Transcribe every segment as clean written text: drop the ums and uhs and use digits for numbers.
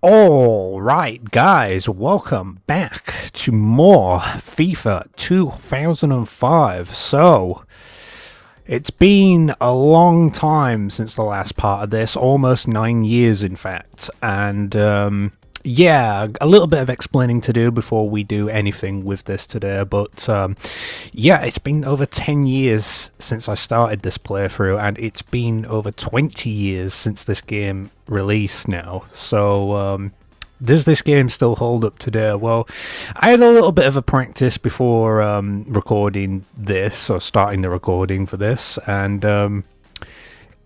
All right, guys, welcome back to more FIFA 2005. So, it's been a long time since the last part of this, almost 9 years, in fact. And, yeah, a little bit of explaining to do before we do anything with this today. But, yeah, it's been over 10 years since I started this playthrough, and it's been over 20 years since this game released now. So, does this game still hold up today? Well, I had a little bit of a practice before recording this, or starting the recording for this, and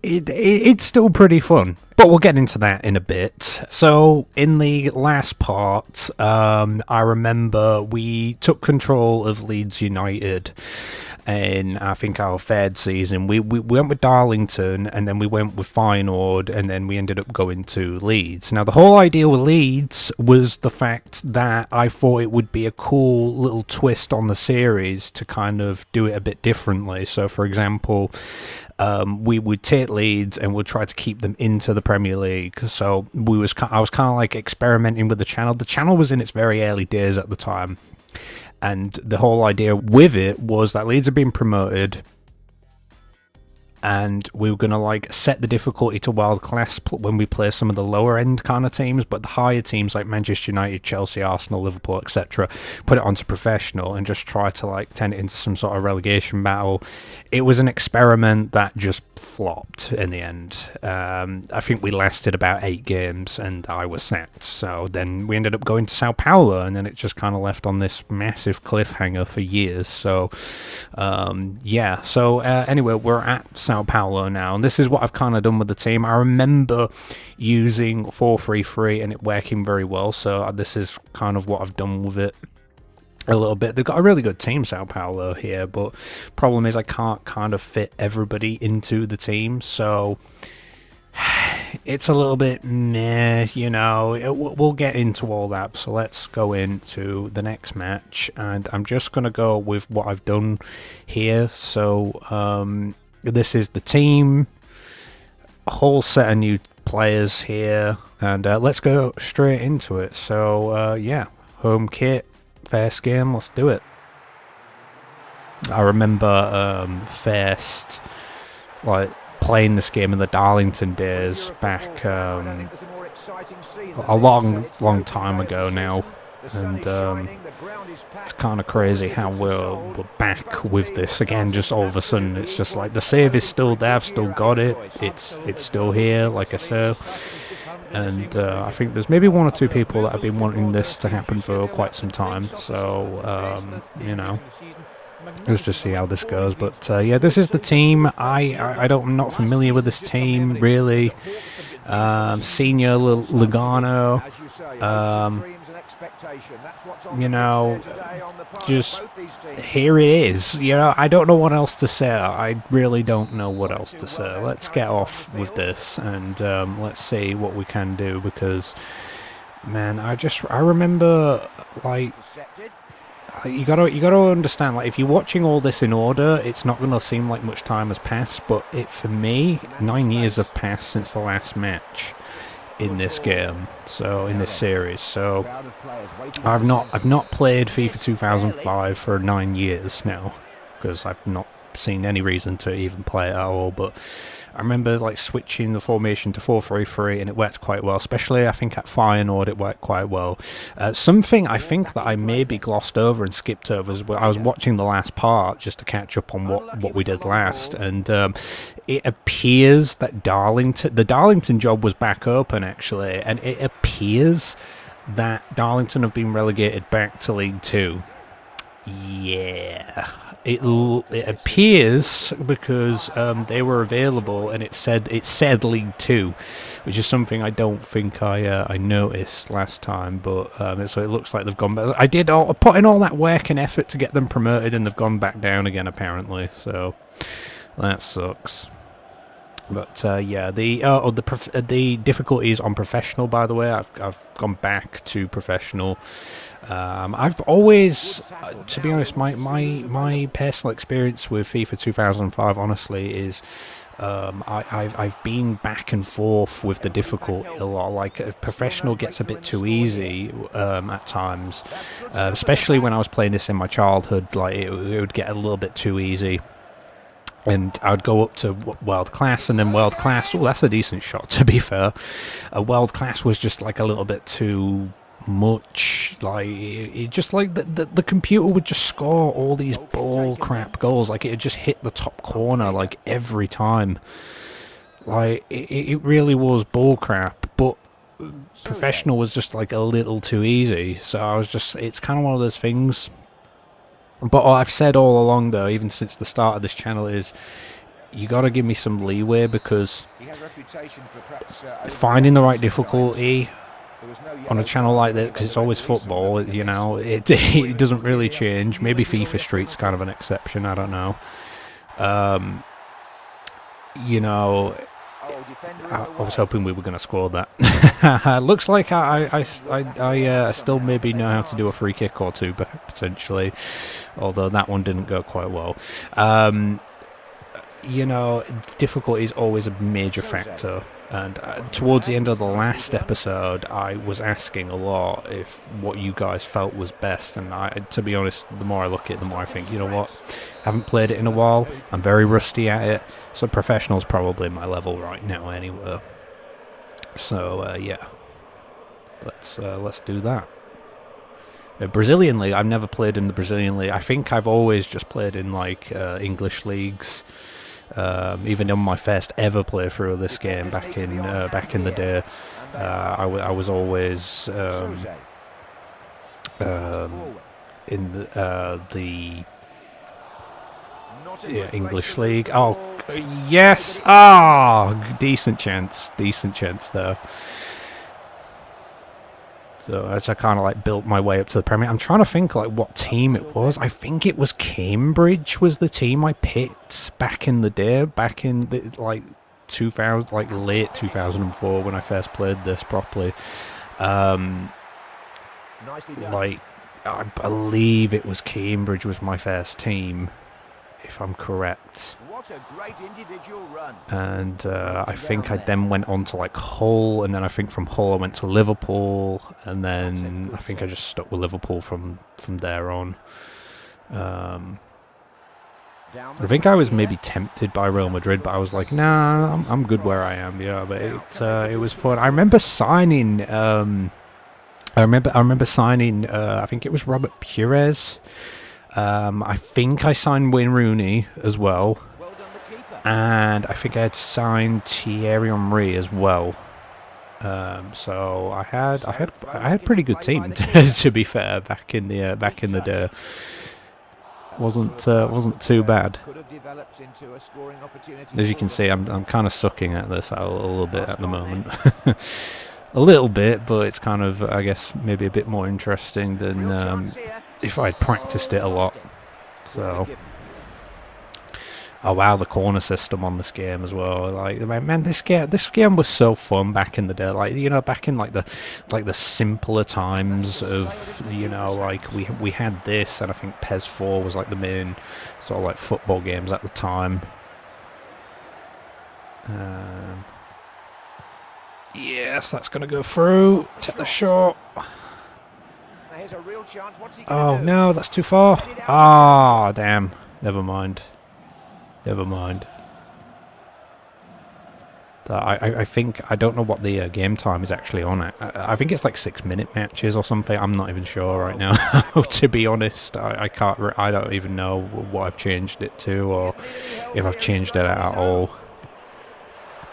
it's still pretty fun. But we'll get into that in a bit. So, in the last part, I remember we took control of Leeds United in, I think, our third season. We went with Darlington, and then we went with Feyenoord, and then we ended up going to Leeds. Now, the whole idea with Leeds was the fact that I thought it would be a cool little twist on the series to kind of do it a bit differently. So, for example, we would take Leeds and we'd try to keep them into the Premier League. So I was kind of like experimenting with the channel. The channel was in its very early days at the time, and the whole idea with it was that Leeds had been promoted, and we were going to like set the difficulty to world class when we play some of the lower end kind of teams, but the higher teams like Manchester United, Chelsea, Arsenal, Liverpool, etc., put it onto professional and just try to like turn it into some sort of relegation battle. It was an experiment that just flopped in the end. I think we lasted about 8 games and I was sacked. So then we ended up going to Sao Paulo, and then it just kind of left on this massive cliffhanger for years. So yeah, so anyway, we're at Sao Paulo now, and this is what I've kind of done with the team. I remember using 4-3-3 and it working very well, so this is kind of what I've done with it a little bit. They've got a really good team, Sao Paulo, here, but problem is I can't kind of fit everybody into the team, so it's a little bit meh, you know. We'll get into all that, so let's go into the next match, and I'm just going to go with what I've done here. So this is the team, a whole set of new players here, and let's go straight into it. So yeah, home kit, first game, let's do it. I remember first like playing this game in the Darlington days back a long time ago now, and it's kind of crazy how we're back with this again. Just all of a sudden, it's just like the save is still there. I've still got it. It's still here, like I said. And I think there's maybe 1 or 2 people that have been wanting this to happen for quite some time. So you know, let's just see how this goes. But yeah, this is the team. I'm not familiar with this team really. Senior Lugano. You know, just here it is. You know, I don't know what else to say. I really don't know what else to say. Let's get off with this and let's see what we can do, because man, I remember like you gotta understand, like if you're watching all this in order, it's not gonna seem like much time has passed, but for me 9 years have passed since the last match in this game, so in this series. So I've not played FIFA 2005 for 9 years now, because I've not seen any reason to even play it at all. But I remember like switching the formation to 4-3-3 and it worked quite well, especially I think at Feyenoord it worked quite well. Something I think that I maybe glossed over and skipped over is I was watching the last part just to catch up on what we did last, and it appears that the Darlington job was back open actually, and it appears that Darlington have been relegated back to League 2. Yeah, it appears, because they were available and it said League 2, which is something I don't think I noticed last time. But so it looks like they've gone back. I put in all that work and effort to get them promoted, and they've gone back down again apparently. So that sucks. But yeah, the difficulties on professional, by the way, I've gone back to professional. I've always, to be honest, my personal experience with FIFA 2005, honestly, is I've been back and forth with the difficulty a lot. Like professional gets a bit too easy at times, especially when I was playing this in my childhood. Like it would get a little bit too easy. And I'd go up to world class, and then world class. Oh, that's a decent shot, to be fair. World class was just like a little bit too much. Like it just like the computer would just score all these bull crap goals. Like it would just hit the top corner like every time. Like it really was bull crap. But professional was just like a little too easy. So I was just. It's kind of one of those things. But what I've said all along, though, even since the start of this channel, is you got to give me some leeway, because finding the right difficulty on a channel like this, because it's always football, you know, it doesn't really change. Maybe FIFA Street's kind of an exception, I don't know. You know, I was hoping we were going to score that. Looks like I still maybe know how to do a free kick or two, but potentially, although that one didn't go quite well. You know, difficulty is always a major factor. And towards the end of the last episode, I was asking a lot if what you guys felt was best. And to be honest, the more I look at it, the more I think, you know what? I haven't played it in a while. I'm very rusty at it. So professional's probably my level right now anyway. So, yeah. Let's do that. Brazilian League, I've never played in the Brazilian League. I think I've always just played in, like, English leagues. Even on my first ever playthrough of this game back in the day, I was always in the English league. Oh yes! Decent chance though. So as I kind of like built my way up to the Premier, I'm trying to think like what team it was. I think it was Cambridge was the team I picked back in the day, back in the like 2000, like late 2004 when I first played this properly. Like I believe it was Cambridge was my first team, if I'm correct. What a great individual run. And I think I then went on to like Hull, and then I think from Hull I went to Liverpool, and then I think I just stuck with Liverpool from there on. I think I was maybe tempted by Real Madrid, but I was like, nah, I'm good where I am, you know. But it was fun. I remember signing. I remember signing. I think it was Robert Pires. I think I signed Wayne Rooney as well, and I think I had signed Thierry Henry as well. So I had a pretty good team to be fair back in the day. Wasn't too bad. As you can see, I'm kind of sucking at this a little bit at the moment. A little bit, but it's kind of, I guess, maybe a bit more interesting than if I'd practiced it a lot. So, oh wow, the corner system on this game as well. Like, man, this game was so fun back in the day. Like, you know, back in like the simpler times of, you know, like we had this, and I think PES 4 was like the main sort of like football games at the time. Yes, that's going to go through. Take the shot. Oh, no, that's too far. Ah, damn. Never mind. I think, I don't know what the game time is actually on it. I think it's like 6-minute matches or something. I'm not even sure right now, to be honest. I don't even know what I've changed it to, or if I've changed it at all.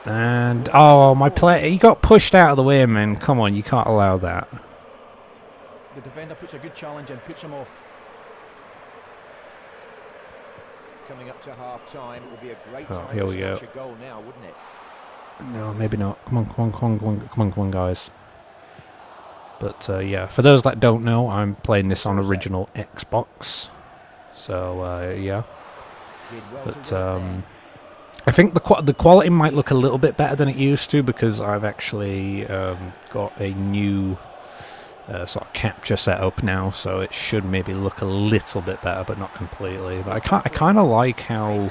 And, oh, my player, he got pushed out of the way, man. Come on, you can't allow that. The defender puts a good challenge and puts him off. Coming up to half time, it will be a great time to snatch a goal now, wouldn't it? No, maybe not. Come on, guys. But, yeah, for those that don't know, I'm playing this on original Xbox. So, yeah. But, I think the quality might look a little bit better than it used to, because I've actually got a new sort of capture set up now, so it should maybe look a little bit better, but not completely. But I kind of like how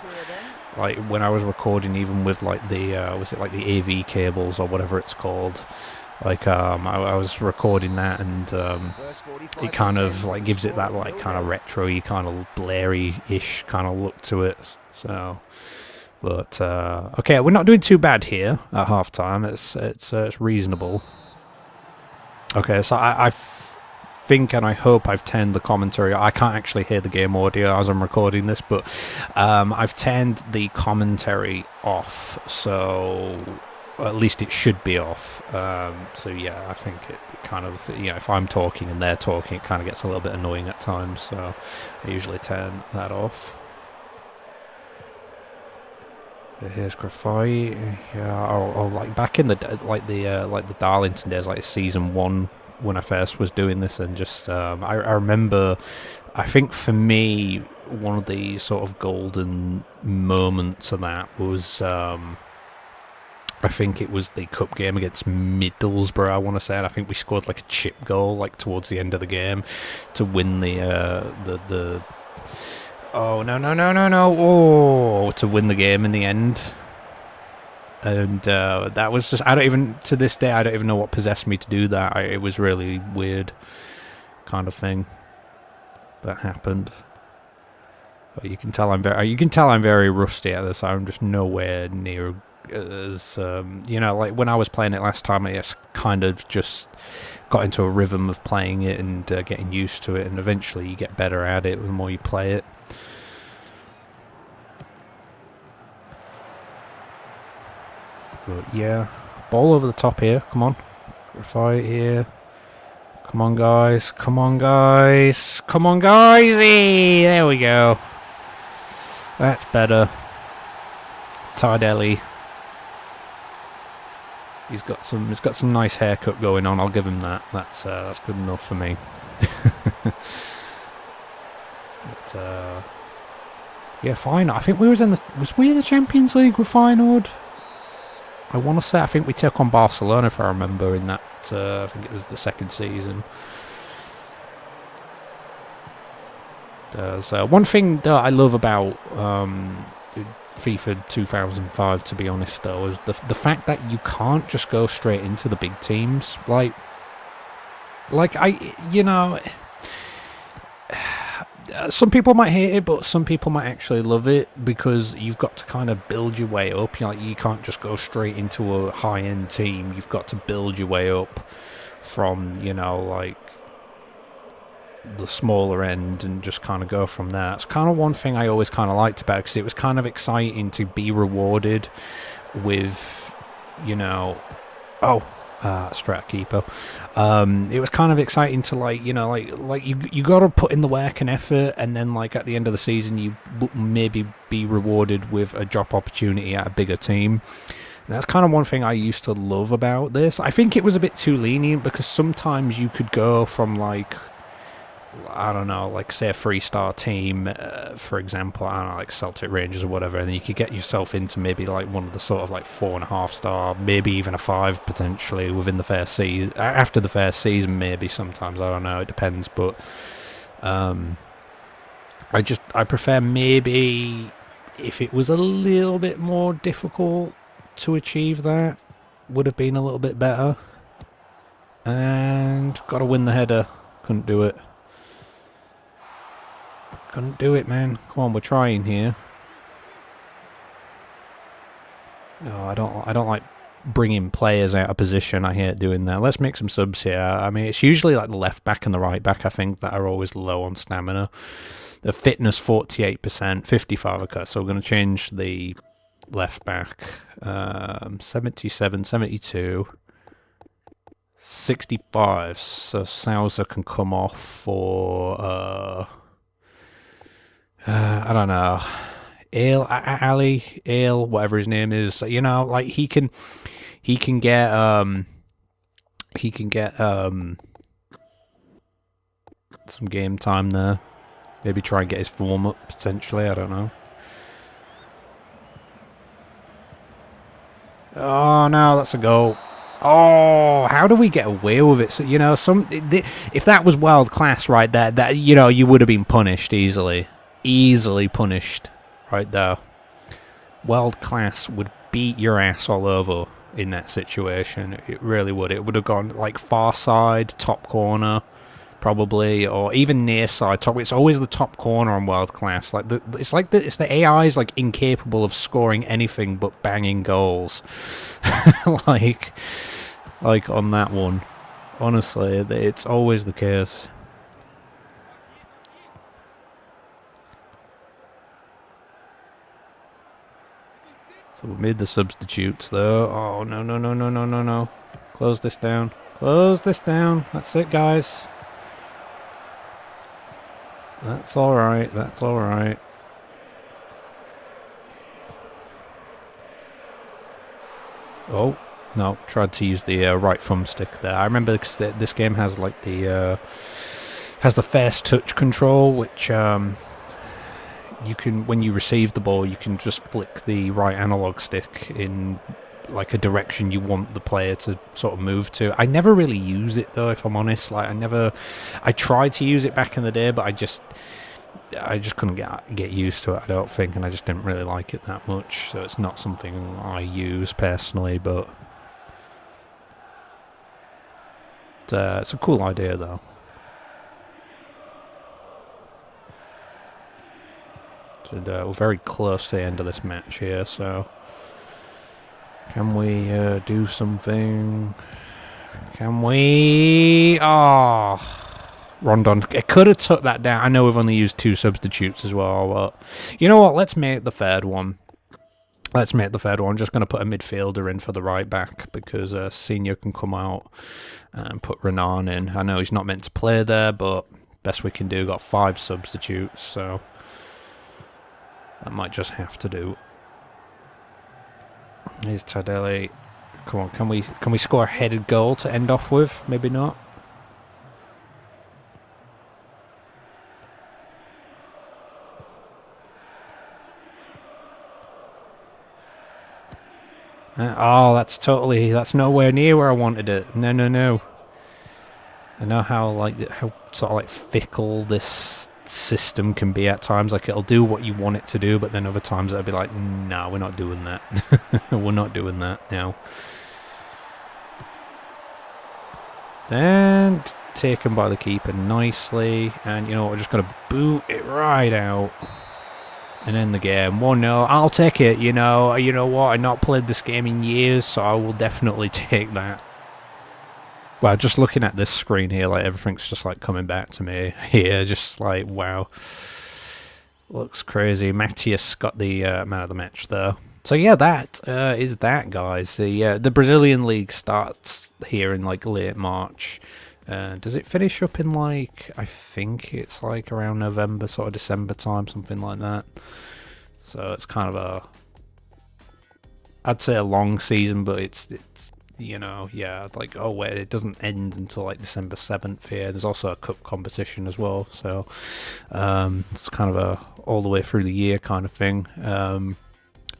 like when I was recording, even with like the was it like the AV cables or whatever it's called. Like I was recording that, and it kind of like gives it that like kind of retro-y, kind of blurry-ish kind of look to it. So, but okay, we're not doing too bad here at halftime. It's reasonable. Okay, so I think and I hope I've turned the commentary. I can't actually hear the game audio as I'm recording this, but I've turned the commentary off, so at least it should be off. So yeah, I think it kind of, if I'm talking and they're talking, it kind of gets a little bit annoying at times, so I usually turn that off. Here's Graphite. Yeah, or like back in the like the Darlington days, like season 1 when I first was doing this, and just I remember, I think for me one of the sort of golden moments of that was I think it was the cup game against Middlesbrough, I want to say, and I think we scored like a chip goal like towards the end of the game to win the oh, no, to win the game in the end. And that was just, to this day, I don't even know what possessed me to do that. It was really weird kind of thing that happened. But you can tell I'm very rusty at this. I'm just nowhere near as, like when I was playing it last time, I just kind of just got into a rhythm of playing it and getting used to it, and eventually you get better at it the more you play it. But yeah, ball over the top here. Come on, fight here. Come on, guys. Come on, guys. Come on, guys. Hey, there we go. That's better. Tardelli. He's got some nice haircut going on. I'll give him that. That's good enough for me. But yeah, fine. I think was we in the Champions League with Feyenoord? I want to say, I think we took on Barcelona, if I remember, in that, I think it was the second season. So one thing that I love about FIFA 2005, to be honest, though, is the fact that you can't just go straight into the big teams. Like some people might hate it, but some people might actually love it, because you've got to kind of build your way up. You can't just go straight into a high-end team. You've got to build your way up from, like the smaller end and just kind of go from there. It's kind of one thing I always kind of liked about it, because it was kind of exciting to be rewarded with, strike keeper. It was kind of exciting to you got to put in the work and effort, and then at the end of the season you maybe be rewarded with a job opportunity at a bigger team. And that's kind of one thing I used to love about this. I think it was a bit too lenient, because sometimes you could go from say a 3-star team, for example, like Celtic, Rangers or whatever, and then you could get yourself into maybe one of the sort of 4.5-star, maybe even a 5 potentially within the first season, after the first season, maybe sometimes, I don't know, it depends, but I prefer maybe if it was a little bit more difficult to achieve that, would have been a little bit better. And got to win the header, couldn't do it. Couldn't do it, man. Come on, we're trying here. No, I don't like bringing players out of position. I hate doing that. Let's make some subs here. I mean, it's usually the left back and the right back, I think, that are always low on stamina. The fitness 48%, 55. Okay, so we're going to change the left back. 77, 72, 65. So Sousa can come off for I don't know, Ale, whatever his name is. He can get some game time there. Maybe try and get his form up potentially. I don't know. Oh no, that's a goal. Oh, how do we get away with it? So if that was world class right there, that you would have been punished easily punished right there. world class would beat your ass all over in that situation. It really would. It would have gone like far side, top corner, probably, or even near side top. It's always the top corner on world class. Like it's the AI is like incapable of scoring anything but banging goals. like on that one. Honestly, it's always the case. So we made the substitutes though. Oh, no, no, no, no, no, no, no. Close this down. Close this down. That's it, guys. That's alright. That's alright. Oh, no. Tried to use the right thumbstick there. I remember because this game has like the fast touch control, which you can, when you receive the ball, you can just flick the right analog stick in like a direction you want the player to sort of move to. I never really use it though, if I'm honest. Like I tried to use it back in the day, but I just couldn't get used to it, I don't think, and I just didn't really like it that much. So it's not something I use personally, but it's a cool idea though. We're very close to the end of this match here, so can we do something? Can we? Oh, Rondon. It could have took that down. I know we've only used 2 substitutes as well, but you know what? Let's make the third one. I'm just going to put a midfielder in for the right back because Senior can come out and put Renan in. I know he's not meant to play there, but best we can do. Got 5 substitutes, so that might just have to do. Here's Tardelli. Come on, can we score a headed goal to end off with? Maybe not. Oh, that's nowhere near where I wanted it. No, no, no. I know how sort of like fickle this system can be at times. Like it'll do what you want it to do, but then other times it'll be like, no, we're not doing that. We're not doing that now. And taken by the keeper nicely, and you know what, we're just gonna boot it right out and end the game. 1-0. I'll take it. You know what, I've not played this game in years, so I will definitely take that. Well, just looking at this screen here, like everything's just like coming back to me here, just like wow, looks crazy. Matthias got the man of the match there. So yeah, that is that, guys. The Brazilian league starts here in like late March. Does it finish up in like, I think it's like around November, sort of December time, something like that. So it's kind of I'd say a long season, but it's you know, yeah, like, oh wait, it doesn't end until like December 7th here. There's also a cup competition as well, so it's kind of a all the way through the year kind of thing.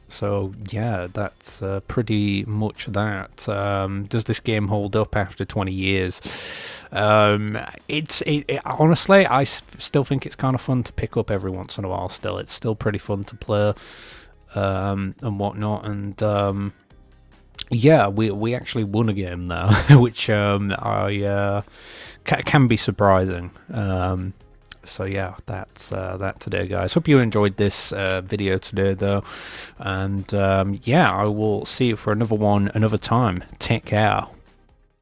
So yeah, that's pretty much that. Does this game hold up after 20 years? Honestly, I still think it's kind of fun to pick up every once in a while. Still, it's still pretty fun to play and whatnot. And yeah, we actually won a game there, which can be surprising. So yeah, that's that today, guys. Hope you enjoyed this video today, though, and yeah, I will see you for another one another time. Take care.